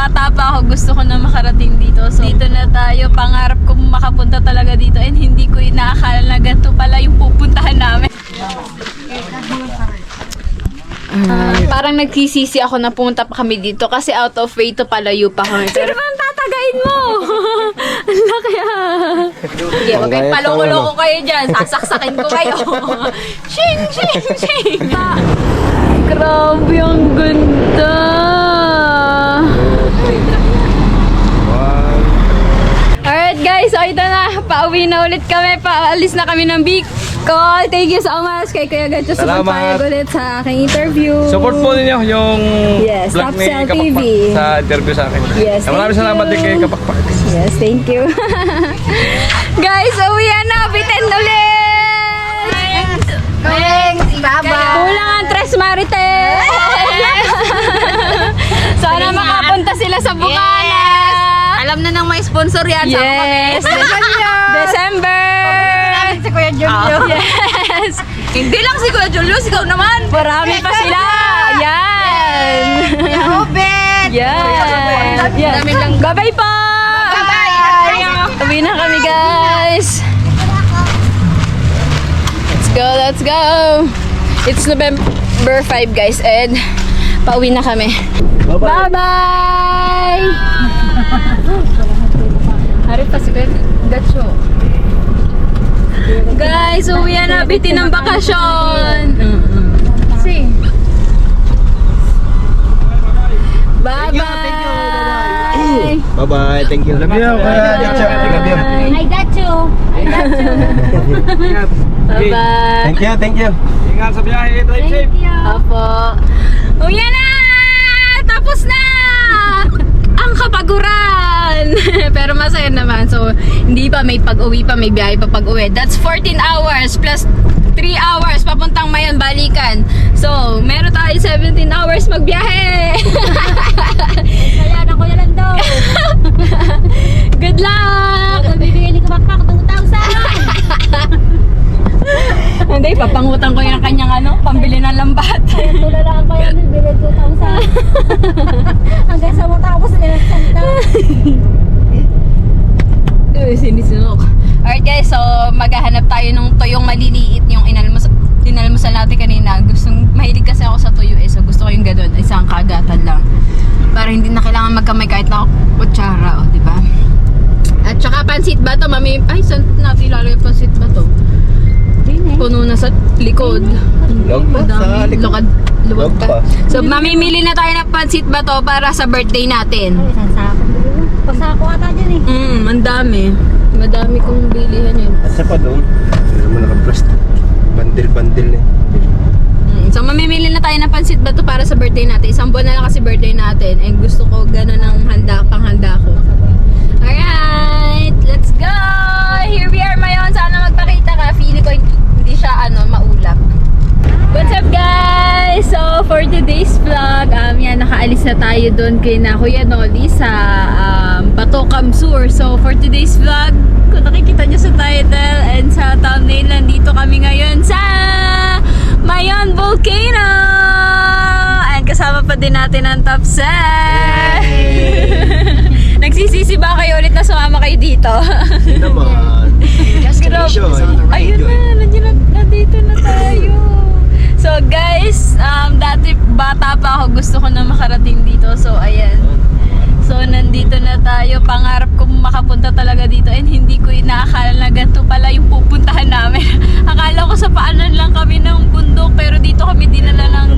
bata pa ako, gusto ko na makarating dito. So, dito na tayo. Pangarap ko makapunta talaga dito and hindi ko inaakala na ganito pala yung pupuntahan namin. Parang nagsisisi ako na pumunta pa kami dito kasi out of way to palayo pa kami. Pero bang tatagain mo? Ang laki Sige, wag kayong paloko-loko kayo dyan. Sasaksakin ko kayo. Shing, shing, shing. Grabe, ang ganda. Alright guys, so ito na. Pauwi na ulit kami. Paalis na kami ng Bicol. Thank you so much kay Kuya Gatcho sa pagpayag ulit sa aking interview. Support po ninyo yung vlog ni Tapsel Kapakpak TV. sa interview sa akin. Yes, Maraming thank salamat you. din kay Kapakpak. Yes, thank you. Guys, uwian na. Bitin ulit. Thanks, Baba. Kulang ang Tres Marites. Sana makapunta sila sa Bukana. Alam na nang may sponsor yan. Yes. December. Si Kuya Julio. Yes. Hindi lang si Kuya Julio, ikaw naman. Marami pa sila. Yan. Obed. Yan. Yan. Dami lang. Bye-bye po. Bye-bye. Uwi na kami, guys. Let's go, let's go. It's November 5, guys, and pauwi na kami. Bye-bye. Hari pa si Gatcho. Guys, uwi na. Bitin ng bakasyon. See. Bye-bye. Bye-bye. Thank you. Love you. I got you. Bye-bye. Thank you. Thank you. Ingat sa biyahe. Drive safe. Opo. Uwi na! Tapos na! Ang kapaguran! Pero masaya naman. So, hindi pa may pag-uwi pa, may biyahe pa pag-uwi. That's 14 hours plus 3 hours papuntang Mayon, balikan. So, meron tayo 17 hours magbiyahe. Kaya na Kuya Lando. Good luck! Bibigyan ni Kapakpak 2,000. Hindi, papangutang ko yung kanyang pambili ng lambat. Tulalaan ko yan, bibigyan 2,000. Hanggang sa matapos nila santa. Sinisunok. Alright guys, so maghahanap tayo ng tuyong maliliit yung inalmusal natin kanina. Mahilig kasi ako sa tuyo so gusto ko yung ganun, isang kagatan lang. Para hindi na kailangan magkamay kahit na kutsara, di ba? At saka pansit ba to, mami? Ay, saan natin ilalagay yung pansit ba to? Puno na sa likod. Log pa sa Madami. likod. Luwag Log pa. pa. So, mamimili na tayo ng pansit ba to para sa birthday natin. Isang sako. Pasako ata dyan eh. Ang dami. Madami kong bilihan yun. At sa pa doon. Hindi naman naka-plastic. Bandil-bandil eh. So, mamimili na tayo ng pansit ba to para sa birthday natin. Isang buwan na lang kasi birthday natin. And gusto ko gano'n ang panghanda ko. Alright! Let's go! Here we are ngayon. Sana magpakita ka. Feeling ko hindi siya maulap. What's up guys? So for today's vlog, yan, nakaalis na tayo doon kay na Kuya Noli sa Bato Kamsur. So for today's vlog, kung nakikita nyo sa title and sa thumbnail, nandito kami ngayon sa Mayon Volcano! And kasama pa din natin ang Tapsel! Nagsisisi ba kayo ulit na sumama kayo dito? Hindi naman. Just Grabe. Ayun na, nandito na tayo. So guys, dati bata pa ako, gusto ko na makarating dito. So ayan. So nandito na tayo. Pangarap ko makapunta talaga dito and hindi ko inaakala na ganito pala yung pupuntahan namin. Akala ko sa paanan lang kami ng bundok pero dito kami dinala ng...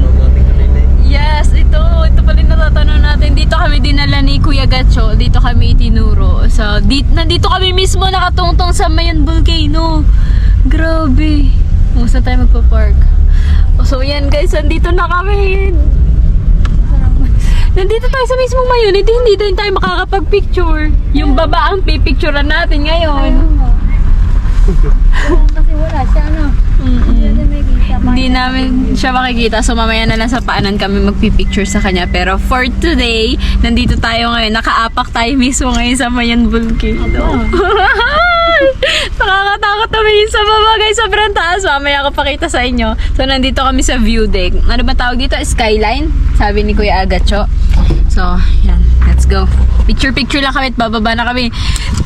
Yes, ito pala yung natatanong natin. Dito kami dinala ni Kuya Gatcho. Dito kami itinuro. So nandito kami mismo nakatungtong sa Mayon Volcano. Grabe. Saan tayo magpa-park? So yan guys, nandito na kami. Nandito tayo sa mismong Mayon. Hindi din tayo makakapag-picture. Yung baba ang pipicturean natin ngayon. Kasi wala siya Hindi namin siya makikita. So mamaya na lang sa paanan kami magpipicture sa kanya. Pero for today, nandito tayo ngayon. Nakaapak tayo mismo ngayon sa Mayon Volcano. Nakakatakot naman sa baba guys. Sobrang taas. Mamaya ko pakita sa inyo. So nandito kami sa view deck. Ano ba tawag dito? Skyline? Sabi ni Kuya Gatcho. So, yan. Let's go. Picture-picture lang kami at bababa na kami.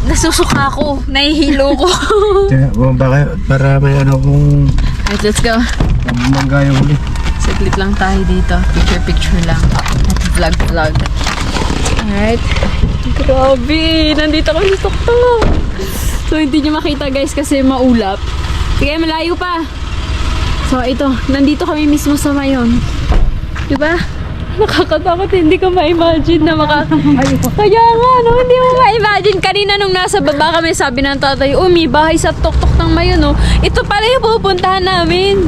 Nasusuka ako. Nahihilo ko. Kaya, baka para may ano kung Alright, let's go. manggayong ulit. Saglit lang tayo dito. Picture-picture lang. At vlog. Alright. Grabe. Nandito kami sa tuktok. So, hindi nyo makita guys kasi maulap. Sige, malayo pa. So, ito. Nandito kami mismo sa Mayon. Diba? Nakakatakot. Hindi ko ma-imagine na Kaya nga, no? Hindi mo ma-imagine. Kanina nung nasa baba kami, sabi ng tatay, may bahay sa tuktok ng Mayon, no? Ito pala yung pupuntahan namin.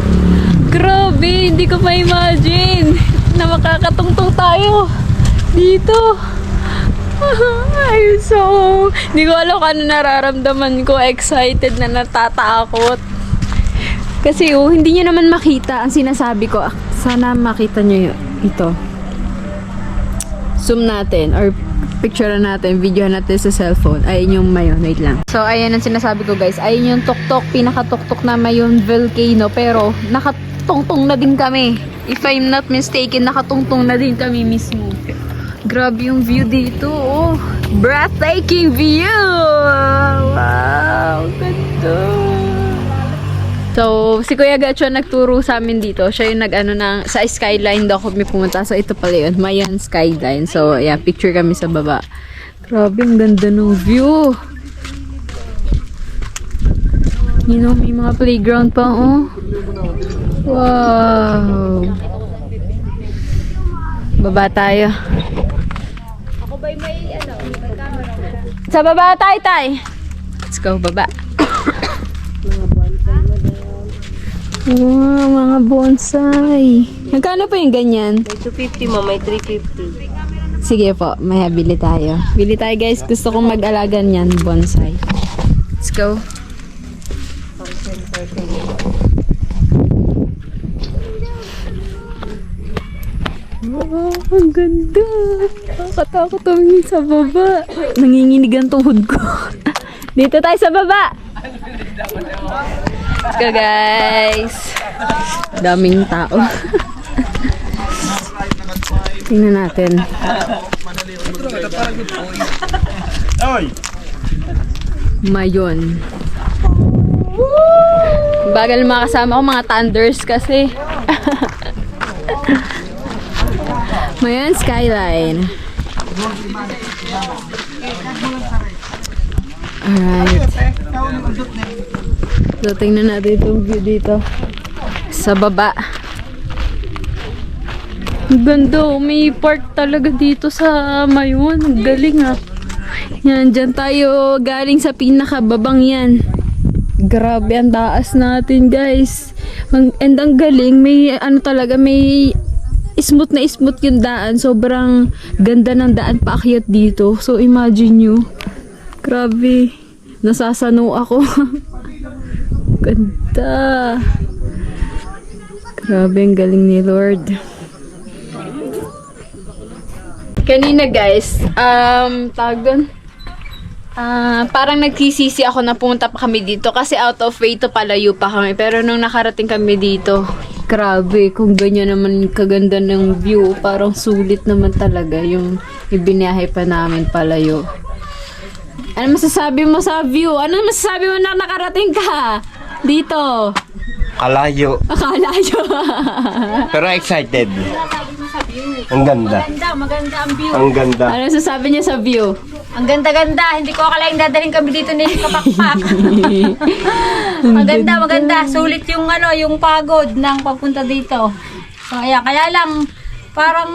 Grabe. Hindi ko ma-imagine na makakatungtong tayo dito. Ay, so, hindi ko alam kung ano nararamdaman ko. Excited na natatakot. Kasi, hindi nyo naman makita ang sinasabi ko. Sana makita nyo ito. Zoom natin or picture natin, video natin sa cellphone. Ayun yung Mayon. Wait lang. So, ayan ang sinasabi ko guys. Ayun yung tuktok, pinakatuktok na Mayon volcano. Pero, nakatungtong na din kami. If I'm not mistaken, nakatungtong na din kami mismo. Grabe yung view dito. Oh, breathtaking view! Wow! Ganda! So, si Kuya Gacho nagturo sa amin dito. Siya yung sa skyline daw kami pumunta. So, ito pala yun. Mayan skyline. So, yeah, picture kami sa baba. Grabe, ang ganda ng view. You know, may mga playground pa, oh. Wow! Baba tayo. Sa baba, tay. Let's go, baba. Wow, mga bonsai. Magkano po yung ganyan? May 250 mo, may 350. Sige po, may bili tayo. Bili tayo guys, gusto kong mag-alaga niyan, bonsai. Let's go. Wow, ang ganda. Nakatakot tumingin sa baba. Nanginginig ang tuhod ko. Dito tayo sa baba. Let's go guys. Daming tao. Tingnan natin. Mayon. Bagal makasama ko mga thunders kasi. Mayon skyline. Alright. So, tingnan natin itong view dito. Sa baba. Ang ganda. May park talaga dito sa Mayon. Ang galing ah. Yan, dyan tayo galing sa pinakababang yan. Grabe ang taas natin guys. And ang galing. May ano talaga, may smooth na smooth yung daan. Sobrang ganda ng daan paakyat dito. So imagine nyo. Grabe. Nasasano ako. Ganda. Grabe, ang galing ni Lord. Kanina guys, tawag doon. Parang nagsisisi ako na pumunta pa kami dito kasi out of way to palayo pa kami. Pero nung nakarating kami dito, grabe, kung ganyan naman kaganda ng view, parang sulit naman talaga yung ibinahay pa namin palayo. Ano masasabi mo sa view? Ano masasabi mo na nakarating ka dito? Kalayo. Akalayo. Pero excited. Ang ganda. Maganda ang view. Ang ganda. Ano masasabi niya sa view? Ang ganda-ganda. Hindi ko akalaing dadaling kami dito ni kapakpak. Maganda. Sulit yung yung pagod ng papunta dito. So, kaya lang, parang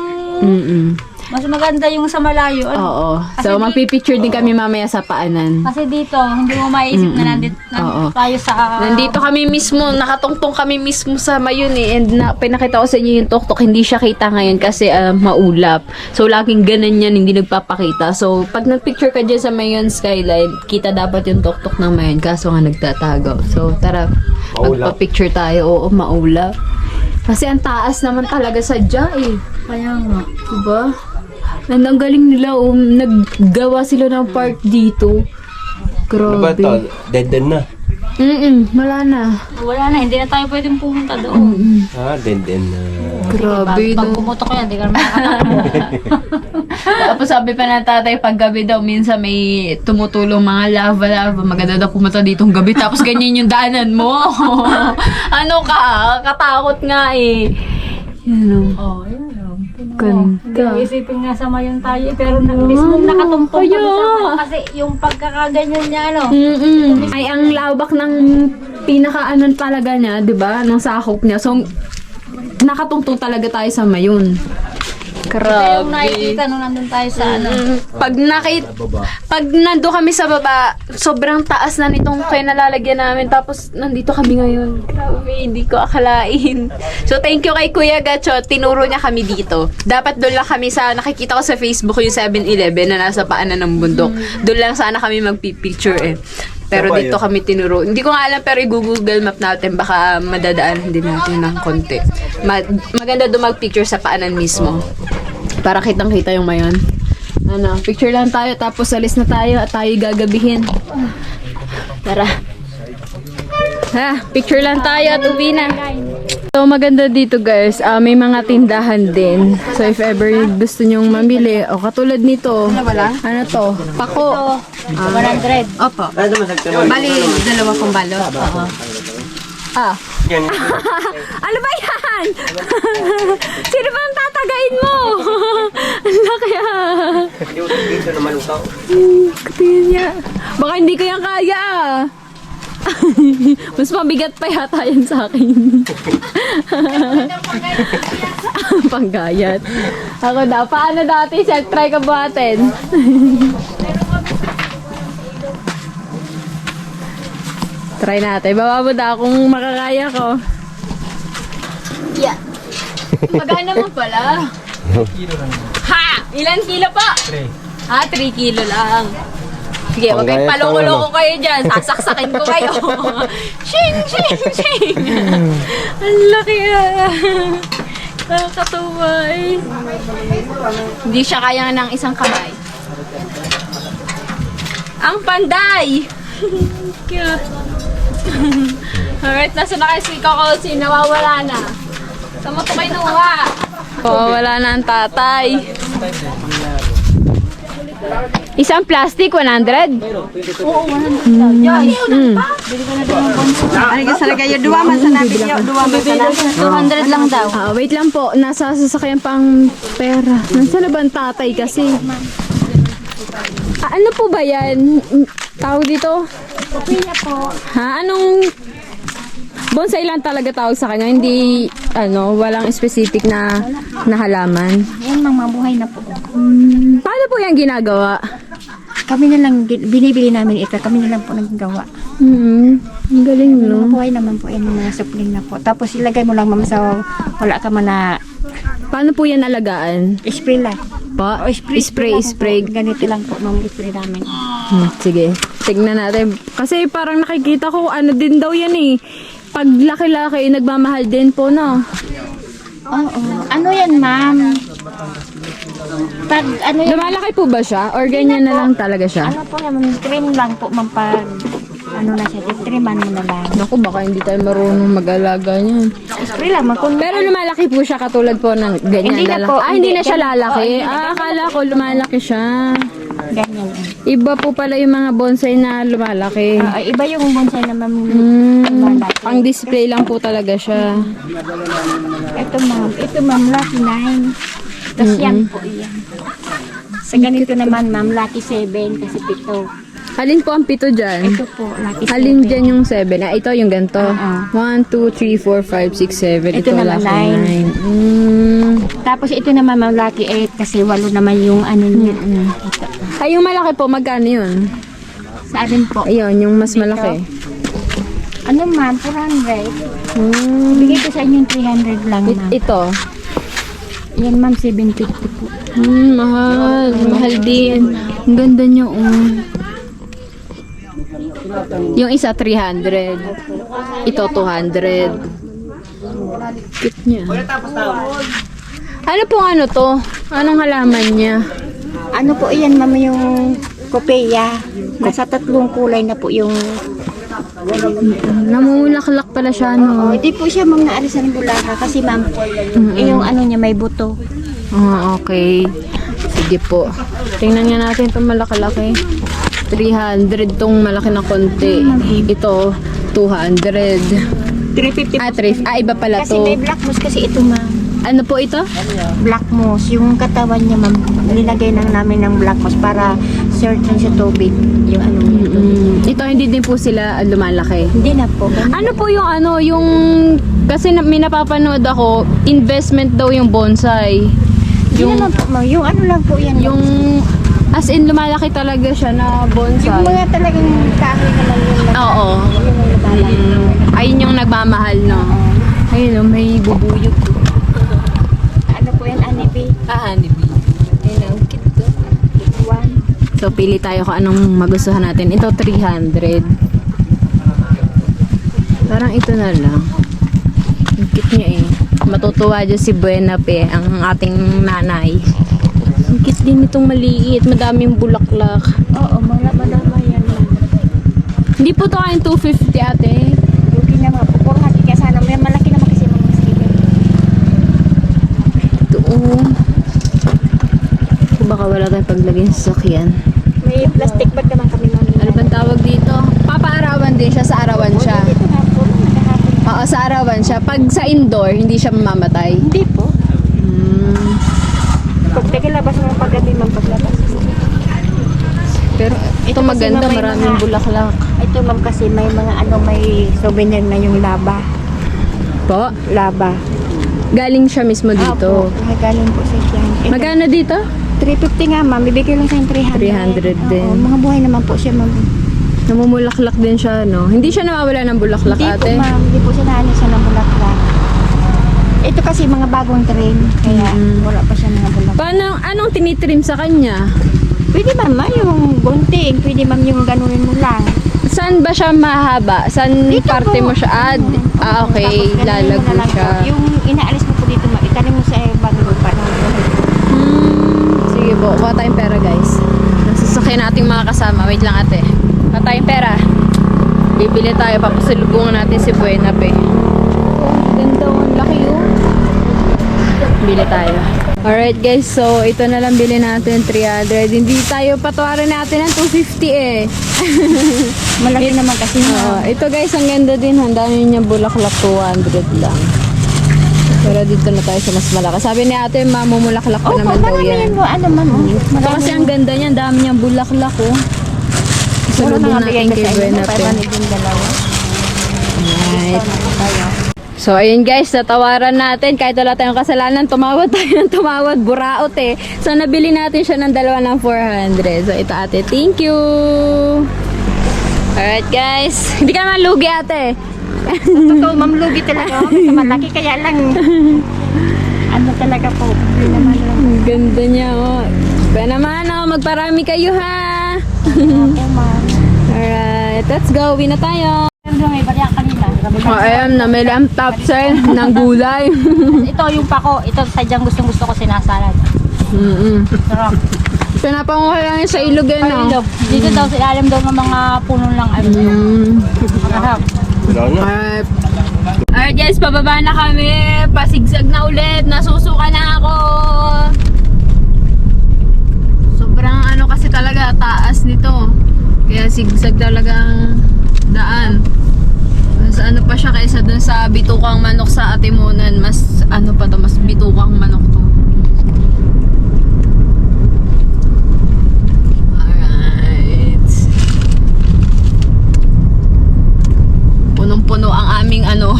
mas maganda yung sa malayo. Oo. Kasi So, magpipicture din kami mamaya sa paanan. Kasi dito, hindi mo maiisip na nandito Oo. tayo sa... Nandito kami mismo, nakatungtong kami mismo sa Mayon eh. And pinakita ko sa inyo yung tuktok, hindi siya kita ngayon kasi maulap. So, laging ganun yan, hindi nagpapakita. So, pag nagpicture ka dyan sa Mayon skyline, kita dapat yung tuktok ng Mayon, kaso nga nagtatago. So, tara, Maulap. magpa-picture tayo. Oo, maulap. Kasi ang taas naman talaga sadya eh. Kaya nga. Diba? And ang galing nila, naggawa sila ng park dito. Ano ba Grabe. ito? Dead end na. Wala na. Wala na, hindi na tayo pwedeng pumunta doon. Den na. Grabe Pag no. pumutok yan, hindi ka naman makakatakbo. Tapos sabi pa ng tatay, pag gabi daw, minsan may tumutulong mga lava-lava. Maganda daw pumunta ditong gabi. Tapos ganyan yung daanan mo. Ano ka? Katakot nga eh. Yan o. Oh, yun. Ganda. Isipin nga sa mayon tayo, pero mismo nakatumpong Kaya. kami sa kasi yung pagkakaganyan niya, ano. Ay, ang lawak ng pinaka-anon talaga niya, di ba? Ng sakop niya. So, nakatungtong talaga tayo sa mayon. Kaya yung nakikita nung nandun tayo sa ano. Pag nando kami sa baba, sobrang taas na nitong kinalalagyan namin. Tapos, nandito kami ngayon. Grabe, hindi ko akalain. So, thank you kay Kuya Gacho. Tinuro niya kami dito. Dapat doon lang kami sa, nakikita ko sa Facebook yung 7-Eleven na nasa paanan ng bundok. Doon lang sana kami magpipicture eh. Pero dito kami tinuro. Hindi ko nga alam, pero i-Google Map natin. Baka madadaan din natin ng konti. Maganda doon mag-picture sa paanan mismo. Para kitang-kita yung mayon. Ano, picture lang tayo. Tapos alis na tayo at tayo gagabihin. Tara. Ha, picture lang tayo at uwi na. So, maganda dito guys. May mga tindahan din. So, if ever gusto nyong mamili, o katulad nito. Ano to? Pako. 100. Opo. Bali, dalawa kong balot. Oo. Ano ba yan? Sino ba ang tatagain mo? Ang laki Dito naman ikaw. Tingnan niya. Baka hindi ko yan kaya Mas mabigat pa yata yan sa akin. Panggayat. Ako na. Paano dati? Self-try ka buhatin. Try natin. Baba mo na kung makakaya ko. Yeah. Magana mo pala. Ha! Ilan kilo po? 3. 3 kilo lang. Sige, wag kayong paloko-loko kayo dyan. Sasaksakin ko kayo. Shing! Shing! Shing! Ang laki nakakatuwa eh. Hindi siya kaya ng isang kamay. Ang panday! Cute. Alright, nasa na kayo si Kokosi, nawawala na. Saan mo ito kayo nakuha? Wala na ang tatay. Isang plastic, 100? Oo, 100 daw. Bili ka na doon ng bonso. Ay, kasala kayo, dua man sa nabi niyo, dua man sa nabi. 200 lang daw. Wait lang po, nasa sasakyan pang pera. Nasaan na ba ang tatay kasi? Ano po ba yan? Tawag dito? Pupila po. Ha? Anong bonsai lang talaga tawag sa kanya? Hindi, walang specific na halaman. Yan, mabuhay na po. Paano po yan ginagawa? Kami na lang, binibili namin ito, kami na lang po naggawa. Ang galing, no? Mabuhay naman po yan, mga supling na po. Tapos ilagay mo lang ma'am sa, wala ka man na Paano po yan alagaan? spray lang. Pa? O spray Spray. po. Ganito lang po, ma'am, spray namin. Sige, tignan natin. Kasi parang nakikita ko, ano din daw yan eh. Pag laki-laki, nagmamahal din po, no? Oo. Ano yan, ma'am? Pag ano yan, Lumalaki po ba siya? Or ganyan na lang talaga siya? ano po yan, ma'am, trim lang po, ma'am, pag ano na siya, triman mo na lang. Naku, baka hindi tayo marunong mag-alaga niyan. Spray lang, ma'am. Kung Pero lumalaki po siya katulad po ng ganyan Hindi na lalaki. po, Hindi na siya hindi. lalaki. Oo, hindi. Akala ko lumalaki siya. ganyan. Iba po pala yung mga bonsai na lumalaki. Iba yung bonsai na ma'am. Malaki. Pang display lang po talaga siya. Ito ma'am, lucky 9. Tapos yan po yan. Sa ganito naman ma'am, lucky 7 kasi 7. Halin po ang pito dyan? Ito po, lucky 7. Halin dyan yung 7. Ito yung ganito. Oo. 1, 2, 3, 4, 5, 6, 7. Ito naman, lucky 9. Tapos ito naman ma'am, lucky 8 kasi 8 naman yung ano niya. Ay, yung malaki po, magkano yun? Sa atin po. Ayun, yung mas malaki. Ano ma'am, 400. Bigay ko sa inyo yung 300 lang ma'am. Ito. Yan ma'am, 750 po. Mahal. Mahal din. Ang ganda niya, Yung isa, 300. Ito, 200. Cute niya. Ano pong ano to? Anong halaman niya? Ano po yan ma'am, yung kopeya. Nasa 3 kulay na po yung Namumulaklak pala siya, Oo, no? hindi po siya ma'am naalis ng bulaga kasi ma'am, yung ano niya may buto. Okay. Sige po. Tingnan nga natin itong malaki-laki. 300 tong malaki na konti. Ito, 200. 350 iba pala kasi to. may black moss kasi ito ma'am. Ano po ito? Black moss, yung katawan niya ma'am, nilagay lang namin ng black moss para certain sa tubig, yung ano niya. Ito, hindi din po sila lumalaki. Hindi na po. Ano po yung kasi may napapanood ako, investment daw yung bonsai. Yung naman po ma'am, yung ano lang po yan. Yung, as in, lumalaki talaga siya na bonsai. yung mga talagang kahoy naman yung Oo. yung naglalaki. Ayun yung nagmamahal, no? Ayun, may bubuyog. Ano po yan, anibi? Honeybee. Ayun, ang cute ko. One. So, pili tayo kung anong magustuhan natin. Ito, 300. Parang ito na lang. Ang cute niya eh. Matutuwa dyan si Buena Pe, ang ating nanay. Ang cute din itong maliit. Madaming bulaklak. Oo, malama yan ma'am. Hindi po ito kayong 250 ate. Yuki na mga pupor hati kaya sana may malaki naman kasi mga sticker. Ito oh. Baka wala tayong paglagay sa sasakyan. May plastic bag naman kami ma'am. Ano bang tawag dito? Papaarawan din siya, sa arawan siya. Dito nga po, nakahapon. Oo, sa arawan siya. Pag sa indoor, hindi siya mamamatay. Hindi po. Pag naglabas mo paggabi ma'am paglabas. Pero ito kasi maganda, may maraming mga- bulaklak. Ito ma'am kasi may mga ano may souvenir na yung laba. Po, Laba. galing siya mismo dito. Opo, galing po sa siyan. Ito, Magkano dito? 350 nga ma'am, bibigay lang sa 300. 300 din. Oo, mga buhay naman po siya ma'am. Namumulaklak din siya, no? Hindi siya nawawala ng bulaklak, Hindi ate. po ma'am, hindi po siya naanin siya ng bulaklak. Ito kasi mga bagong trend, kaya wala pa siya mga bulaklak. Paano, anong tinitrim sa kanya? Pwede ma'am, yung gunting, pwede ma'am yung ganunin mo lang. Saan ba siya mahaba? Saan Dito parte po. mo siya add? Okay, Tapos ganunin mo lalago na lang siya. po. Yung inaalis mo po dito ma'am, itanim mo sa bagong lupa. Sige po, kuha tayong pera guys. Nasasakyan nating mga kasama. Wait lang ate. Kuha tayong pera. Bibili tayo, papasalubungan natin si Buena Pe. Ganda, ang laki oh. Bili tayo. Alright guys, so ito na lang bili natin, 300. Hindi tayo patawaran natin ng 250 eh. Malaki naman kasi ma'am. Ito guys, ang ganda din. Ang dami niya bulaklak, 200 lang. Pero dito na tayo sa mas malaki. Sabi ni ate, mamumulaklak pa Opo, naman daw marami yan. yan mo, ano ma'am. Ito kasi ang ganda niya, ang dami niyang bulaklak oh. Salubong natin kay Buena Pe. Right. So, ayun guys, natawaran natin. Kahit wala tayong kasalanan, tumawad tayo ng tumawad. Buraot eh. So, nabili natin siya ng dalawa ng 400. So, ito ate, thank you! Alright guys. Hindi ka naman lugi ate. Totoo, ma'am, lugi talaga. Kasi malaki, kaya lang, ano talaga po, hindi naman lang. Ang ganda niya oh. Kaya naman oh, magparami kayo ha. Opo, ma'am. Alright, let's go. Uwi na tayo. May bariya kanina. Oh, ayan, namili ang top sell ng gulay. Ito yung pako, ito sadyang gustong-gusto ko sinasalad. Sarap. Pinapanguha lang yun sa ilog yan, no? Ilog. Dito daw sa ilalim daw ng mga puno lang. Sarap. Alright. Alright guys, pababa na kami. Pasigsag na ulit. Nasusuka na ako. Sobrang ano kasi talaga, taas nito. Kaya sigsag talagang daan. Mas ano pa siya kaysa dun sa bitukang manok sa Atimunan. Mas ano pa to, mas bitukang manok to. Alright. Punong-puno ang aming ano,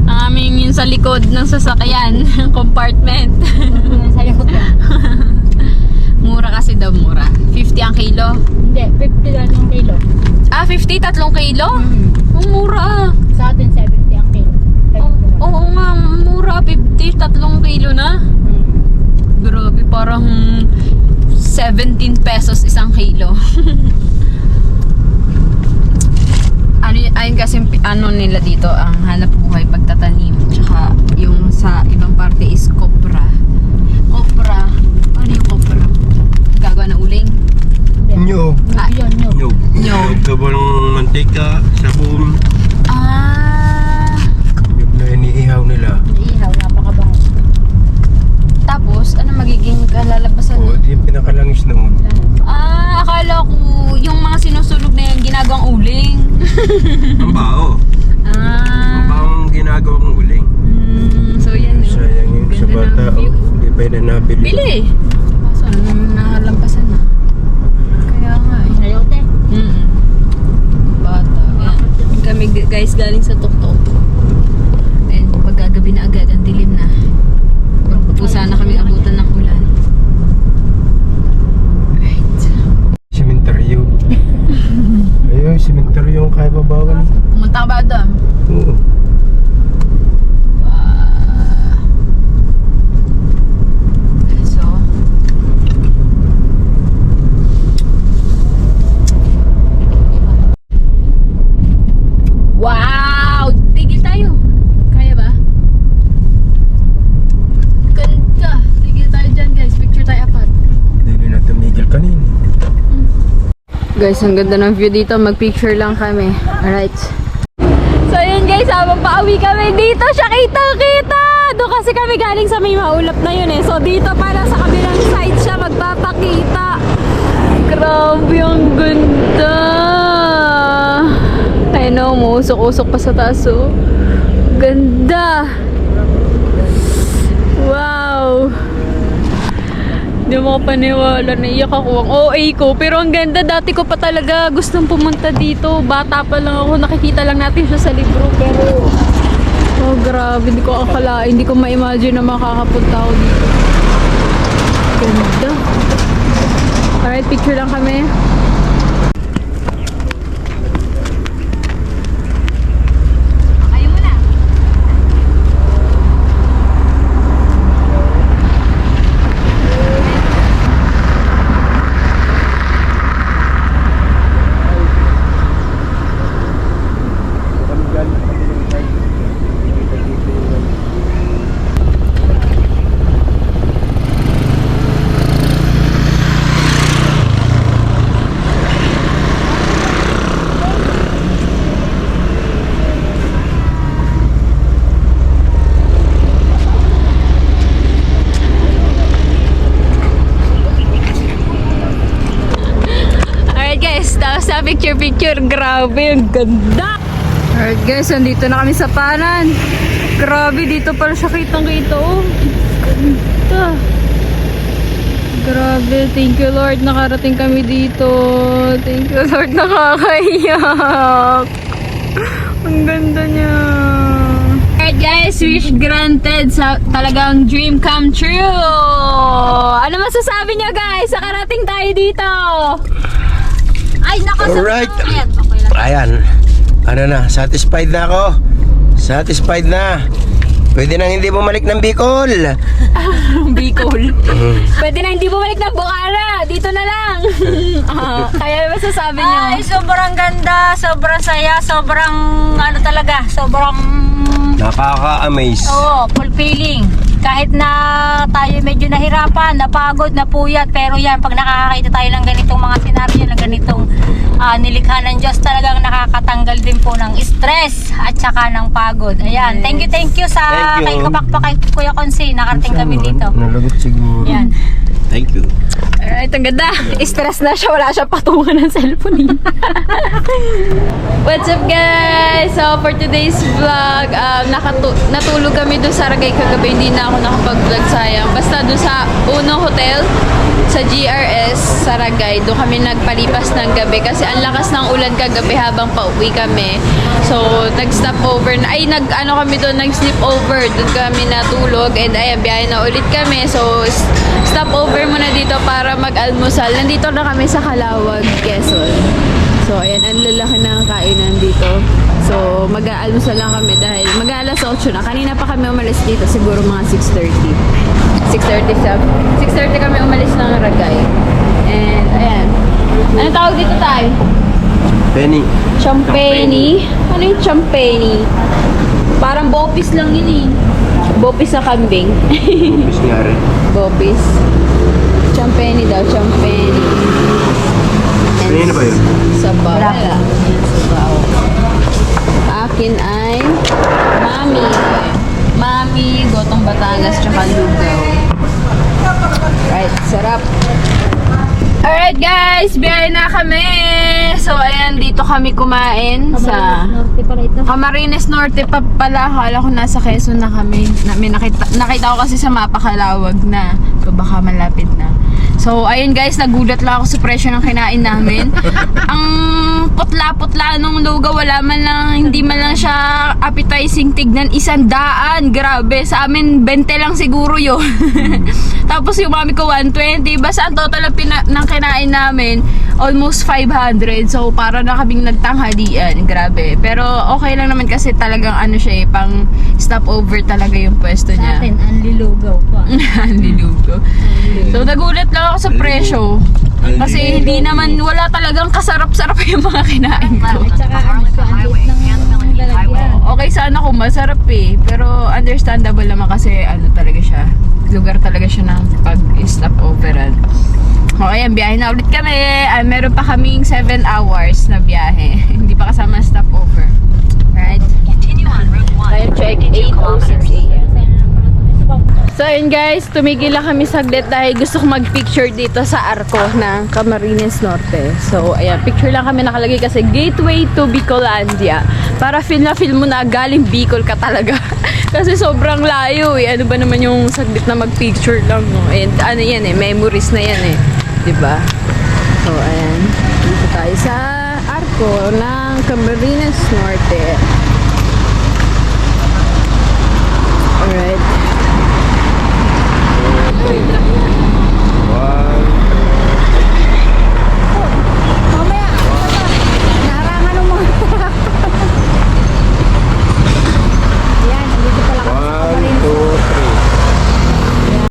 ang aming yung sa likod ng sasakyan, compartment. Sa likod lang. Mura kasi daw, mura. 50 ang kilo. Hindi, 50 lang yung kilo. Ah, 50? 3 kilo? Ang mura. Sa atin, 70 ang kilo. Oo nga, mura. 50, 3 kilo na. Grabe, parang 17 pesos isang kilo. Ayun kasi ano nila dito, ang hanap buhay pagtatanim. Tsaka yung sa ibang parte is kopra. Kopra. Ano yung kopra? Gagawa ng uling? Nyog. Yun. Nyog. Nyog ka ba ng mantika, sabon? Ah. Nyog na iniihaw nila. Ihaw, napakabango. Tapos, ano magiging kalalabasan? Oo, di yung pinakalangis noon. Ah, akala ko yung mga sinusunog na yan ginagawang uling. Ang bao. Ang Ah. baong ginagawang uling. So yan yun. Sayang yung sa Ganda bata. ng view. Hindi pa yun na nabili. Bili! Kaso nahalampasan na. Kaya nga eh. Sayote. Bata. Yan. Kami guys galing sa tuktok. And pagkagabi na agad, ang dilim na. Kung sana kami abutan ng ulan. Right. Sementeryo. Ayun, sementeryo yung kaya babawan. Pumunta ka ba doon? Oo. So, wow! Tigil tayo. Kaya ba? Ganda. Tigil tayo dyan guys. Picture tayo apat. Hindi na tumigil kanina. Guys, ang ganda ng view dito. Mag-picture lang kami. Alright. So yun guys, habang pauwi kami dito siya kita-kita! Doon kasi kami galing sa may maulap na yun eh. So dito para sa kabilang side siya magpapakita. Grabe, ang ganda! I know, muusok-usok pa sa taas oh. Ganda! Wow! Hindi mo ko paniwala, naiyak ako ang OA ko. Pero ang ganda, dati ko pa talaga gustong pumunta dito. Bata pa lang ako, nakikita lang natin siya sa libro. Pero, oh grabe, hindi ko akalain, hindi ko ma-imagine na makakapunta ako dito. Ganda. Alright, picture lang kami. Ayaw mo na. Tapos sa picture, grabe, ang ganda! Alright guys, nandito na kami sa Panan. Grabe, dito pala siya kitang-kita, oh. Ganda! Grabe, thank you Lord, nakarating kami dito. Thank you Lord, nakakaiyak. Ang ganda niya. Alright guys, wish granted. Talagang dream come true. Ano masasabi niyo guys? Nakarating tayo dito. Ay, Alright. Ayan. Ano na, satisfied na ako. Satisfied na. Pwede nang hindi bumalik ng Bicol. Bicol. Pwede na hindi bumalik ng Bucara. Dito na lang. Kaya masasabi niyo? Ay, sobrang ganda, sobrang saya, sobrang ano talaga, sobrang Nakaka-amaze. oo, fulfilling. Kahit na tayo medyo nahirapan, napagod, napuyat, pero yan, pag nakakakita tayo ng ganitong mga senaryo, ng ganitong nilikha ng Diyos, talagang nakakatanggal din po ng stress at saka ng pagod. Ayan, thank you sa Thank you. kay Kapakpa, kay Kuya Konsi, nakarating kami dito. Nalagot siguro. Yan. Thank you. Alright, ang ganda. Stress na siya. Wala siya patungan ng cellphone niya. What's up guys? So for today's vlog, natulog kami doon sa Saragay kagabi. Hindi na ako nakapag-vlog, sayang. Basta doon sa Uno Hotel, sa GRS, Saragay. Doon kami nagpalipas ng gabi kasi ang lakas ng ulan kagabi habang pauwi kami. So nag-stop over. Nag-ano kami doon, nag-sleep over. Doon kami natulog and ayan, biyahe na ulit kami. So stop over muna dito para mag-almusal. Nandito na kami sa Calawag, Quezon. So, ayan, ang lalaki na ang kainan dito. So, mag-aalmusal lang kami dahil mag-aalas 8 na. Kanina pa kami umalis dito, siguro mga 6:30. 6:30 kami umalis ng Ragay. And, ayan. Ano tawag dito tayo? Penny. Champeni. Ano yung champeni? Parang bopis lang yun eh. Bopis na kambing. Bis nga rin. Bopis. Champeni daw, champeni. Kanina ba yun? Sabaw. Wala. Sabaw. Sa akin ay Mami. Mami, Gotong Batangas, tsaka Lugaw. Right, sarap. Alright guys, biyahe na kami. So ayan, dito kami kumain sa Norte pala ito. Camarines Norte pa pala. Akala ko nasa Quezon na kami. Nakita ko kasi sa mapa Calawag na. So baka malapit na. So ayun guys, nagulat lang ako sa presyo ng kinain namin. Ang putla-putla nung lugaw, wala man lang, hindi man lang siya appetizing, tignan 100. Grabe, sa amin 20 lang siguro yun. Tapos yung mami ko 120. Basta ang total ng kinain namin almost 500. So para na kaming nagtanghalian. Grabe. Pero okay lang naman kasi talagang ano siya pang stopover talaga yung pwesto Sa niya. atin, ang lilugaw pa. Lilugo. So nagulat lang ako sa presyo. Kasi hindi naman, wala talagang kasarap-sarap yung mga kinain ko. At saka ano siya, ang liit ng lalagyan. Okay sana kung masarap Pero understandable naman kasi ano talaga siya. Lugar talaga siya ng pag-stopoveran. O ayan, biyahe na ulit kami. Meron pa kaming 7 hours na biyahe. Hindi pa kasama stopover. Right? Time check, 8:06 a.m. So ayun guys, tumigil lang kami saglit dahil gusto ko mag-picture dito sa arko ng Camarines Norte. So ayan, picture lang kami nakalagay kasi Gateway to Bicolandia. Para feel na feel mo na galing Bicol ka talaga. Kasi sobrang layo Ano ba naman yung saglit na mag-picture lang, no? And ano yan memories na yan diba? So ayan, dito tayo sa arko ng Camarines Norte. Alright.